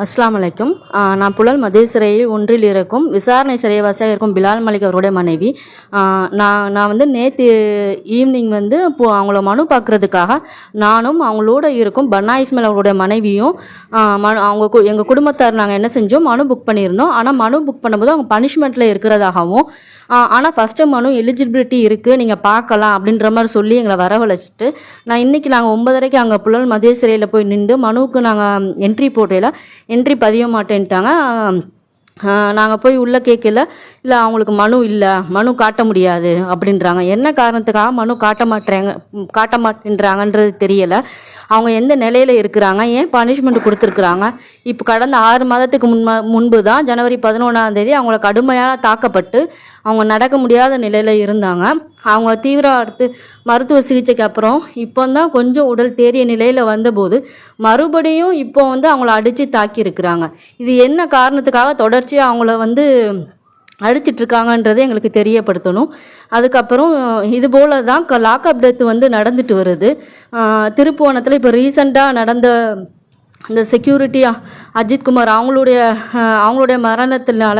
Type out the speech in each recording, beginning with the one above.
அஸ்ஸலாமு அலைக்கும். நான் புழல் மத்திய சிறையில் ஒன்றில் இருக்கும் விசாரணை சிறைவாசியாக இருக்கும் பிலால் மலிக் அவருடைய மனைவி. நான் வந்து நேற்று ஈவினிங் வந்து அவங்கள மனு பார்க்குறதுக்காக நானும் அவங்களோட இருக்கும் பன்னா இஸ்மாயில் அவருடைய மனைவியும் எங்கள் குடும்பத்தார் நாங்கள் என்ன செஞ்சோம், மனு புக் பண்ணியிருந்தோம். ஆனால் மனு புக் பண்ணும்போது அவங்க பனிஷ்மெண்ட்டில் இருக்கிறதாகவும், ஆனால் ஃபஸ்ட்டு மனு எலிஜிபிலிட்டி இருக்குது, நீங்கள் பார்க்கலாம் அப்படின்ற மாதிரி சொல்லி எங்களை வரவழைச்சிட்டு நாங்கள் 9:30 அங்கே புழல் மத்திய சிறையில் போய் நின்று மனுவுக்கு நாங்கள் என்ட்ரி போடையில் என்ட்ரி பதிய மாட்டேன்ட்டாங்க. நாங்கள் போய் உள்ளே கேட்கல, இல்லை அவங்களுக்கு மனு இல்லை, மனு காட்ட முடியாது அப்படின்றாங்க. என்ன காரணத்துக்காக மனு காட்ட மாட்டேன்றாங்கன்றது தெரியலை. அவங்க எந்த நிலையில் இருக்கிறாங்க, ஏன் பனிஷ்மெண்ட் கொடுத்துருக்குறாங்க. இப்போ கடந்த 6 மாதத்துக்கு முன்பு தான் ஜனவரி 11ஆம் அவங்கள கடுமையான தாக்கப்பட்டு அவங்க நடக்க முடியாத நிலையில் இருந்தாங்க. அவங்க தீவிர மருத்துவ சிகிச்சைக்கு அப்புறம் இப்போ தான் கொஞ்சம் உடல் தேறிய நிலையில் வந்தபோது மறுபடியும் இப்போ வந்து அவங்கள அடித்து தாக்கியிருக்கிறாங்க. இது என்ன காரணத்துக்காக தொடர்ச்சியாக அவங்கள வந்து அடிச்சிட்ருக்காங்கன்றதை எங்களுக்கு தெரியப்படுத்தணும். அதுக்கப்புறம் இது போல் தான் லாக்அப் டெத்து வந்து நடந்துட்டு வருது. திருப்புவனத்தில் இப்போ ரீசெண்டாக நடந்த இந்த செக்யூரிட்டி அஜித்குமார் அவங்களுடைய மரணத்தினால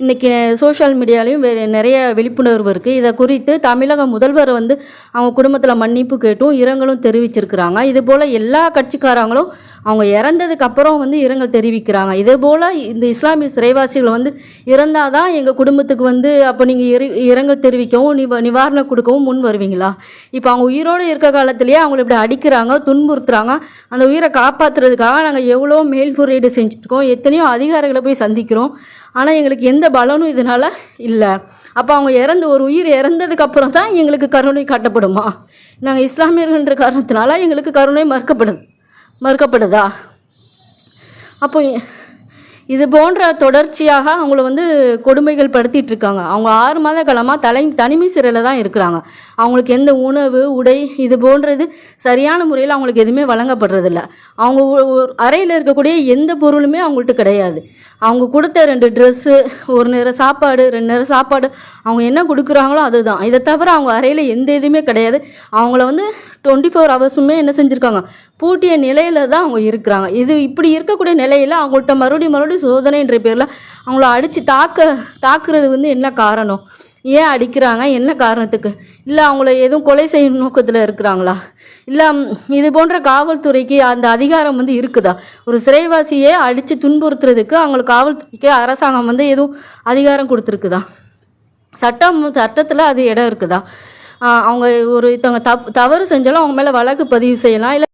இன்றைக்கி சோஷியல் மீடியாலையும் நிறைய விழிப்புணர்வு இருக்குது. இதை குறித்து தமிழக முதல்வர் வந்து அவங்க குடும்பத்தில் மன்னிப்பு கேட்டும் இரங்கலும் தெரிவிச்சிருக்கிறாங்க. இது போல் எல்லா கட்சிக்காரங்களும் அவங்க இறந்ததுக்கு அப்புறம் வந்து இரங்கல் தெரிவிக்கிறாங்க. இதே போல் இந்த இஸ்லாமிய சிறைவாசிகள் வந்து இறந்தால் தான் எங்கள் குடும்பத்துக்கு வந்து அப்போ நீங்கள் இரங்கல் தெரிவிக்கவும் நிவாரணம் கொடுக்கவும் முன் வருவீங்களா? இப்போ அவங்க உயிரோடு இருக்க காலத்திலேயே அவங்களை இப்படி அடிக்கிறாங்க, துன்புறுத்துறாங்க. அந்த உயிரை காப்பாற்றுறதுக்காக நாங்கள் எவ்வளோ மேல்முறையீடு செஞ்சுட்ருக்கோம், எத்தனையோ அதிகாரிகளை போய் சந்திக்கிறோம். ஆனால் எங்களுக்கு எந்த பலனும் இதனால் இல்லை. அப்போ அவங்க ஒரு உயிர் இறந்ததுக்கு அப்புறம் தான் எங்களுக்கு கருணை காட்டப்படுமா? நாங்கள் இஸ்லாமியர்கள்ன்ற காரணத்தினால எங்களுக்கு கருணை மறுக்கப்படுதா? அப்போ இது போன்ற தொடர்ச்சியாக அவங்கள வந்து கொடுமைகள் படுத்திட்டு இருக்காங்க. அவங்க 6 மாத காலமாக தனிமை சிறையில் தான் இருக்கிறாங்க. அவங்களுக்கு எந்த உணவு, உடை இது போன்றது சரியான முறையில் அவங்களுக்கு எதுவுமே வழங்கப்படுறதில்ல. அவங்க அறையில் இருக்கக்கூடிய எந்த பொருளுமே அவங்கள்ட்ட கிடையாது. அவங்க கொடுத்த 2 ட்ரெஸ்ஸு, 1 நேரம் சாப்பாடு, 2 நேரம் சாப்பாடு, அவங்க என்ன கொடுக்குறாங்களோ அதுதான். இதை தவிர அவங்க அறையில் எந்த இதுவுமே கிடையாது. அவங்கள வந்து 24 ஹவர்ஸுமே என்ன செஞ்சுருக்காங்க, பூட்டிய நிலையில் தான் அவங்க இருக்கிறாங்க. இது இப்படி இருக்கக்கூடிய நிலையில் அவங்கள்ட்ட மறுபடியும் சோதனைன்ற பேரில் அவங்கள அடித்து தாக்குறது வந்து என்ன காரணம்? ஏன் அடிக்கிறாங்க? என்ன காரணத்துக்கு? இல்லை அவங்கள எதுவும் கொலை செய்யும் நோக்கத்தில் இருக்கிறாங்களா? இல்லை இது போன்ற காவல்துறைக்கு அந்த அதிகாரம் வந்து இருக்குதா? ஒரு சிறைவாசியே அடித்து துன்புறுத்துறதுக்கு அவங்களுக்கு காவல்துறைக்கு அரசாங்கம் வந்து எதுவும் அதிகாரம் கொடுத்துருக்குதா? சட்டத்தில் அது இடம் இருக்குதா? அவங்க தவறு செஞ்சாலும் அவங்க மேலே வழக்கு பதிவு செய்யலாம். இல்லை